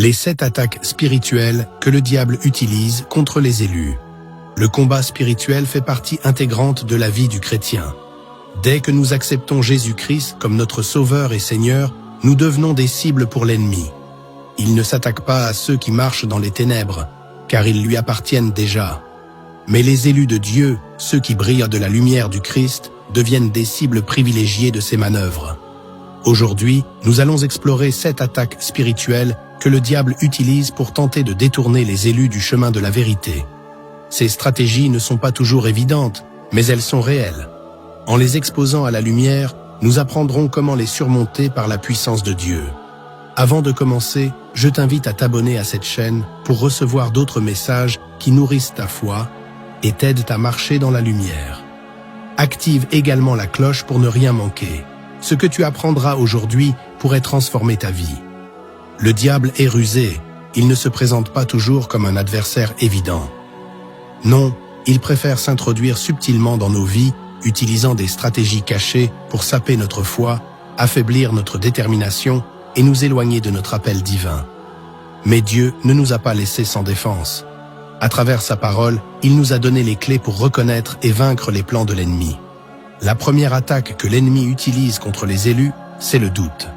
Les 7 attaques spirituelles que le diable utilise contre les élus. Le combat spirituel fait partie intégrante de la vie du chrétien. Dès que nous acceptons Jésus-Christ comme notre Sauveur et Seigneur, nous devenons des cibles pour l'ennemi. Il ne s'attaque pas à ceux qui marchent dans les ténèbres, car ils lui appartiennent déjà. Mais les élus de Dieu, ceux qui brillent de la lumière du Christ, deviennent des cibles privilégiées de ses manœuvres. Aujourd'hui, nous allons explorer 7 attaques spirituelles que le diable utilise pour tenter de détourner les élus du chemin de la vérité. Ces stratégies ne sont pas toujours évidentes, mais elles sont réelles. En les exposant à la lumière, nous apprendrons comment les surmonter par la puissance de Dieu. Avant de commencer, je t'invite à t'abonner à cette chaîne pour recevoir d'autres messages qui nourrissent ta foi et t'aident à marcher dans la lumière. Active également la cloche pour ne rien manquer. Ce que tu apprendras aujourd'hui pourrait transformer ta vie. Le diable est rusé, il ne se présente pas toujours comme un adversaire évident. Non, il préfère s'introduire subtilement dans nos vies, utilisant des stratégies cachées pour saper notre foi, affaiblir notre détermination et nous éloigner de notre appel divin. Mais Dieu ne nous a pas laissés sans défense. À travers sa parole, il nous a donné les clés pour reconnaître et vaincre les plans de l'ennemi. La première attaque que l'ennemi utilise contre les élus, c'est le doute.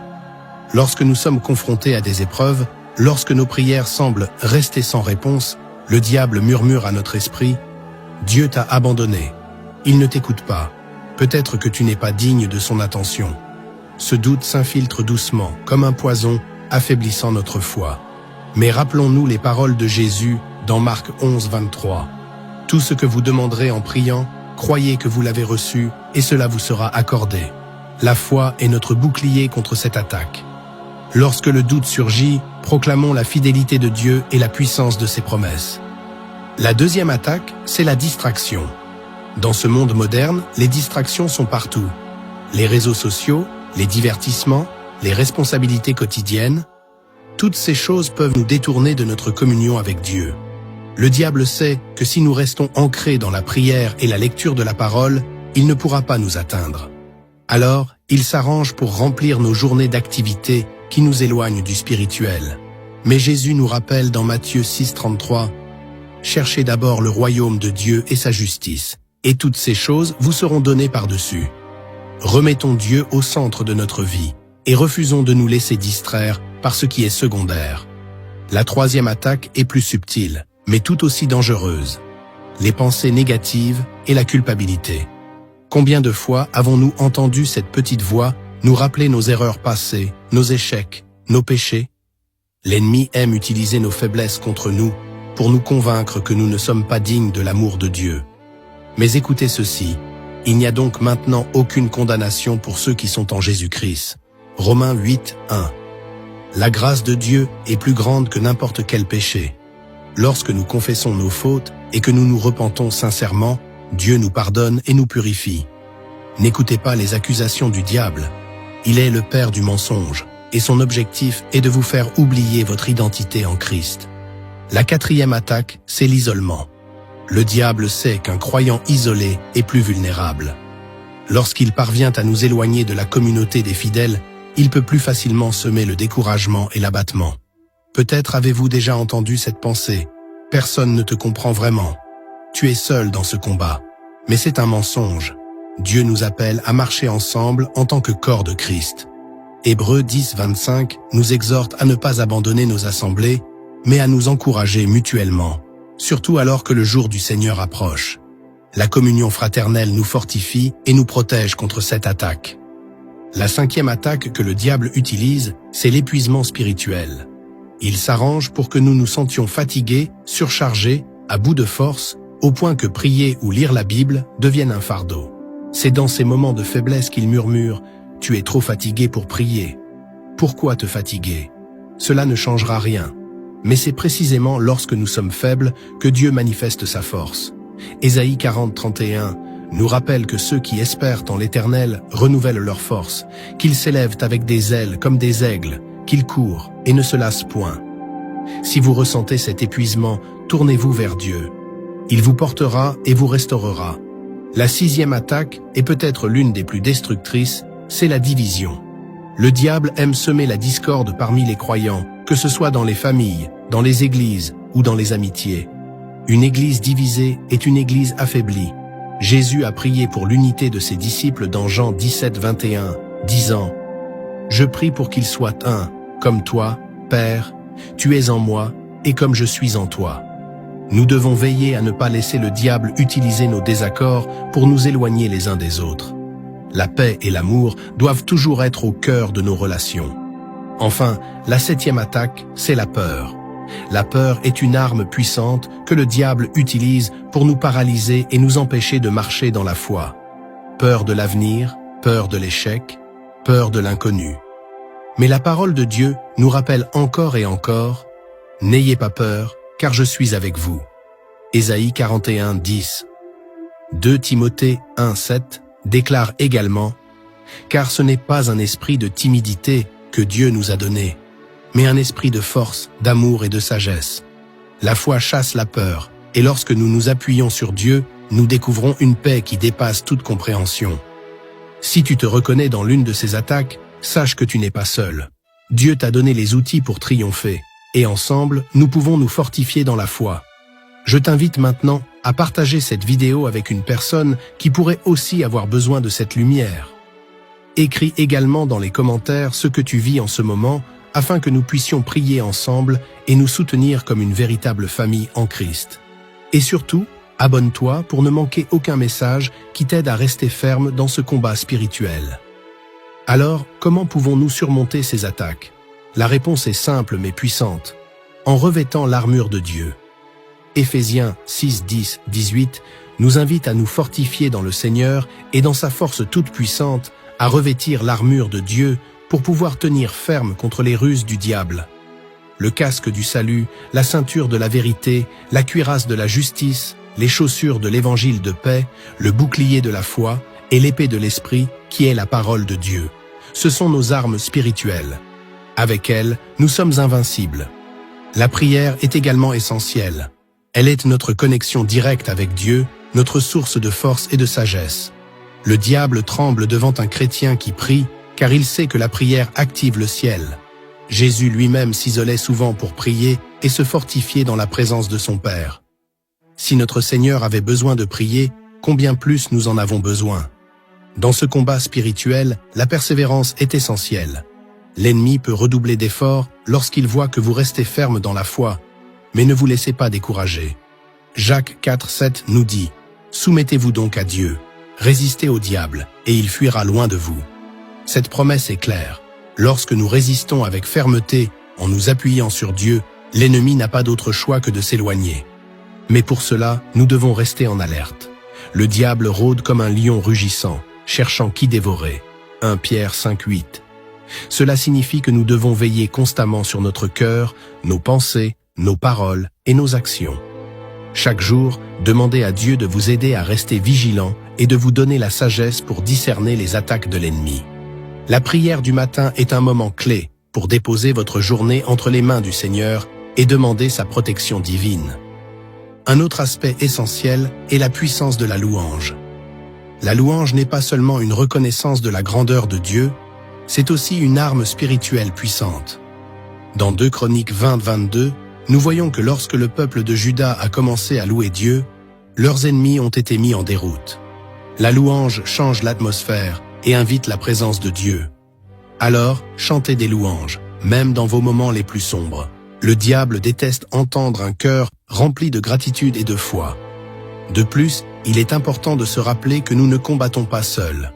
Lorsque nous sommes confrontés à des épreuves, lorsque nos prières semblent rester sans réponse, le diable murmure à notre esprit « Dieu t'a abandonné, il ne t'écoute pas, peut-être que tu n'es pas digne de son attention ». Ce doute s'infiltre doucement, comme un poison, affaiblissant notre foi. Mais rappelons-nous les paroles de Jésus dans Marc 11, 23. « Tout ce que vous demanderez en priant, croyez que vous l'avez reçu, et cela vous sera accordé. » La foi est notre bouclier contre cette attaque. Lorsque le doute surgit, proclamons la fidélité de Dieu et la puissance de ses promesses. La deuxième attaque, c'est la distraction. Dans ce monde moderne, les distractions sont partout. Les réseaux sociaux, les divertissements, les responsabilités quotidiennes, toutes ces choses peuvent nous détourner de notre communion avec Dieu. Le diable sait que si nous restons ancrés dans la prière et la lecture de la parole, il ne pourra pas nous atteindre. Alors, il s'arrange pour remplir nos journées d'activités qui nous éloignent du spirituel. Mais Jésus nous rappelle dans Matthieu 6, 33, « Cherchez d'abord le royaume de Dieu et sa justice, et toutes ces choses vous seront données par-dessus. » Remettons Dieu au centre de notre vie et refusons de nous laisser distraire par ce qui est secondaire. La troisième attaque est plus subtile, mais tout aussi dangereuse. Les pensées négatives et la culpabilité. Combien de fois avons-nous entendu cette petite voix nous rappeler nos erreurs passées, nos échecs, nos péchés? L'ennemi aime utiliser nos faiblesses contre nous pour nous convaincre que nous ne sommes pas dignes de l'amour de Dieu. Mais écoutez ceci, il n'y a donc maintenant aucune condamnation pour ceux qui sont en Jésus-Christ. Romains 8, 1. La grâce de Dieu est plus grande que n'importe quel péché. Lorsque nous confessons nos fautes et que nous nous repentons sincèrement, Dieu nous pardonne et nous purifie. N'écoutez pas les accusations du diable. Il est le père du mensonge, et son objectif est de vous faire oublier votre identité en Christ. La quatrième attaque, c'est l'isolement. Le diable sait qu'un croyant isolé est plus vulnérable. Lorsqu'il parvient à nous éloigner de la communauté des fidèles, il peut plus facilement semer le découragement et l'abattement. Peut-être avez-vous déjà entendu cette pensée. Personne ne te comprend vraiment. Tu es seul dans ce combat. Mais c'est un mensonge. Dieu nous appelle à marcher ensemble en tant que corps de Christ. Hébreux 10, 25 nous exhorte à ne pas abandonner nos assemblées, mais à nous encourager mutuellement, surtout alors que le jour du Seigneur approche. La communion fraternelle nous fortifie et nous protège contre cette attaque. La cinquième attaque que le diable utilise, c'est l'épuisement spirituel. Il s'arrange pour que nous nous sentions fatigués, surchargés, à bout de force, au point que prier ou lire la Bible devienne un fardeau. C'est dans ces moments de faiblesse qu'il murmure « Tu es trop fatigué pour prier. Pourquoi te fatiguer? Cela ne changera rien. » Mais c'est précisément lorsque nous sommes faibles que Dieu manifeste sa force. Ésaïe 40, 31 nous rappelle que ceux qui espèrent en l'Éternel renouvellent leur force, qu'ils s'élèvent avec des ailes comme des aigles, qu'ils courent et ne se lassent point. Si vous ressentez cet épuisement, tournez-vous vers Dieu. Il vous portera et vous restaurera. La sixième attaque est peut-être l'une des plus destructrices, c'est la division. Le diable aime semer la discorde parmi les croyants, que ce soit dans les familles, dans les églises ou dans les amitiés. Une église divisée est une église affaiblie. Jésus a prié pour l'unité de ses disciples dans Jean 17, 21, disant « Je prie pour qu'ils soient un, comme toi, Père, tu es en moi et comme je suis en toi. » Nous devons veiller à ne pas laisser le diable utiliser nos désaccords pour nous éloigner les uns des autres. La paix et l'amour doivent toujours être au cœur de nos relations. Enfin, la 7e attaque, c'est la peur. La peur est une arme puissante que le diable utilise pour nous paralyser et nous empêcher de marcher dans la foi. Peur de l'avenir, peur de l'échec, peur de l'inconnu. Mais la parole de Dieu nous rappelle encore et encore « N'ayez pas peur, car je suis avec vous. » Ésaïe 41, 10. 2 Timothée 1, 7 déclare également « Car ce n'est pas un esprit de timidité que Dieu nous a donné, mais un esprit de force, d'amour et de sagesse. La foi chasse la peur, et lorsque nous nous appuyons sur Dieu, nous découvrons une paix qui dépasse toute compréhension. » Si tu te reconnais dans l'une de ces attaques, sache que tu n'es pas seul. Dieu t'a donné les outils pour triompher, et ensemble, nous pouvons nous fortifier dans la foi. Je t'invite maintenant à partager cette vidéo avec une personne qui pourrait aussi avoir besoin de cette lumière. Écris également dans les commentaires ce que tu vis en ce moment, afin que nous puissions prier ensemble et nous soutenir comme une véritable famille en Christ. Et surtout, abonne-toi pour ne manquer aucun message qui t'aide à rester ferme dans ce combat spirituel. Alors, comment pouvons-nous surmonter ces attaques? La réponse est simple mais puissante, en revêtant l'armure de Dieu. Éphésiens 6, 10, 18 nous invite à nous fortifier dans le Seigneur et dans sa force toute puissante, à revêtir l'armure de Dieu pour pouvoir tenir ferme contre les ruses du diable. Le casque du salut, la ceinture de la vérité, la cuirasse de la justice, les chaussures de l'évangile de paix, le bouclier de la foi et l'épée de l'esprit qui est la parole de Dieu. Ce sont nos armes spirituelles. Avec elles, nous sommes invincibles. La prière est également essentielle. Elle est notre connexion directe avec Dieu, notre source de force et de sagesse. Le diable tremble devant un chrétien qui prie, car il sait que la prière active le ciel. Jésus lui-même s'isolait souvent pour prier et se fortifier dans la présence de son Père. Si notre Seigneur avait besoin de prier, combien plus nous en avons besoin? Dans ce combat spirituel, la persévérance est essentielle. L'ennemi peut redoubler d'efforts lorsqu'il voit que vous restez ferme dans la foi, mais ne vous laissez pas décourager. Jacques 4, 7 nous dit « Soumettez-vous donc à Dieu, résistez au diable, et il fuira loin de vous. » Cette promesse est claire. Lorsque nous résistons avec fermeté, en nous appuyant sur Dieu, l'ennemi n'a pas d'autre choix que de s'éloigner. Mais pour cela, nous devons rester en alerte. Le diable rôde comme un lion rugissant, cherchant qui dévorer. 1 Pierre 5, 8. Cela signifie que nous devons veiller constamment sur notre cœur, nos pensées, nos paroles et nos actions. Chaque jour, demandez à Dieu de vous aider à rester vigilant et de vous donner la sagesse pour discerner les attaques de l'ennemi. La prière du matin est un moment clé pour déposer votre journée entre les mains du Seigneur et demander sa protection divine. Un autre aspect essentiel est la puissance de la louange. La louange n'est pas seulement une reconnaissance de la grandeur de Dieu, c'est aussi une arme spirituelle puissante. Dans 2 Chroniques 20, 22, nous voyons que lorsque le peuple de Juda a commencé à louer Dieu, leurs ennemis ont été mis en déroute. La louange change l'atmosphère et invite la présence de Dieu. Alors, chantez des louanges, même dans vos moments les plus sombres. Le diable déteste entendre un cœur rempli de gratitude et de foi. De plus, il est important de se rappeler que nous ne combattons pas seuls.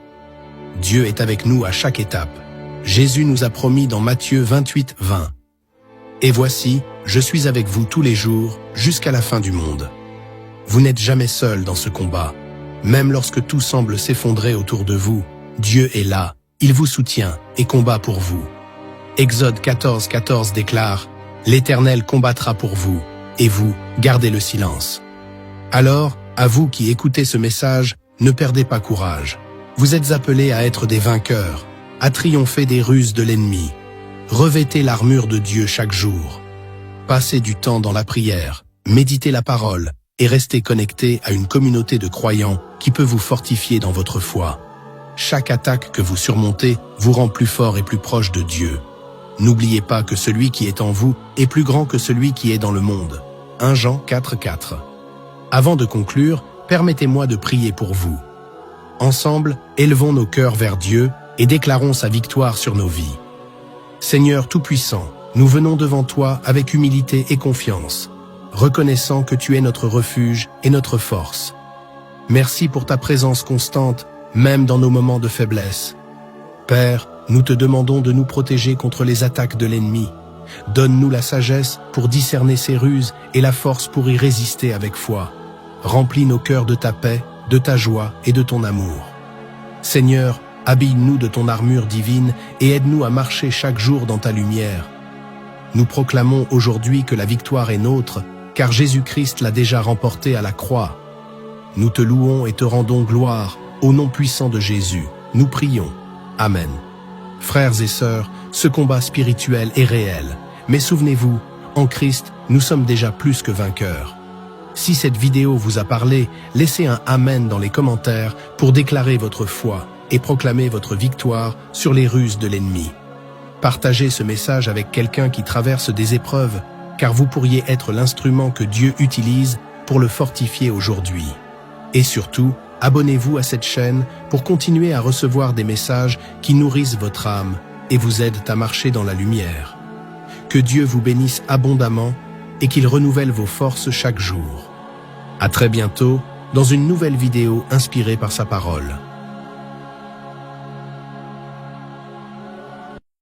Dieu est avec nous à chaque étape. Jésus nous a promis dans Matthieu 28, 20. « Et voici, je suis avec vous tous les jours, jusqu'à la fin du monde. » Vous n'êtes jamais seul dans ce combat. Même lorsque tout semble s'effondrer autour de vous, Dieu est là, il vous soutient et combat pour vous. Exode 14, 14 déclare « L'Éternel combattra pour vous, et vous, gardez le silence. » Alors, à vous qui écoutez ce message, ne perdez pas courage. Vous êtes appelés à être des vainqueurs, à triompher des ruses de l'ennemi. Revêtez l'armure de Dieu chaque jour. Passez du temps dans la prière, méditez la parole et restez connectés à une communauté de croyants qui peut vous fortifier dans votre foi. Chaque attaque que vous surmontez vous rend plus fort et plus proche de Dieu. N'oubliez pas que celui qui est en vous est plus grand que celui qui est dans le monde. 1 Jean 4,4. Avant de conclure, permettez-moi de prier pour vous. Ensemble, élevons nos cœurs vers Dieu et déclarons sa victoire sur nos vies. Seigneur Tout-Puissant, nous venons devant toi avec humilité et confiance, reconnaissant que tu es notre refuge et notre force. Merci pour ta présence constante, même dans nos moments de faiblesse. Père, nous te demandons de nous protéger contre les attaques de l'ennemi. Donne-nous la sagesse pour discerner ses ruses et la force pour y résister avec foi. Remplis nos cœurs de ta paix, de ta joie et de ton amour. Seigneur, habille-nous de ton armure divine et aide-nous à marcher chaque jour dans ta lumière. Nous proclamons aujourd'hui que la victoire est nôtre, car Jésus-Christ l'a déjà remportée à la croix. Nous te louons et te rendons gloire, au nom puissant de Jésus. Nous prions. Amen. Frères et sœurs, ce combat spirituel est réel, mais souvenez-vous, en Christ, nous sommes déjà plus que vainqueurs. Si cette vidéo vous a parlé, laissez un Amen dans les commentaires pour déclarer votre foi et proclamer votre victoire sur les ruses de l'ennemi. Partagez ce message avec quelqu'un qui traverse des épreuves, car vous pourriez être l'instrument que Dieu utilise pour le fortifier aujourd'hui. Et surtout, abonnez-vous à cette chaîne pour continuer à recevoir des messages qui nourrissent votre âme et vous aident à marcher dans la lumière. Que Dieu vous bénisse abondamment et qu'il renouvelle vos forces chaque jour. À très bientôt dans une nouvelle vidéo inspirée par sa parole.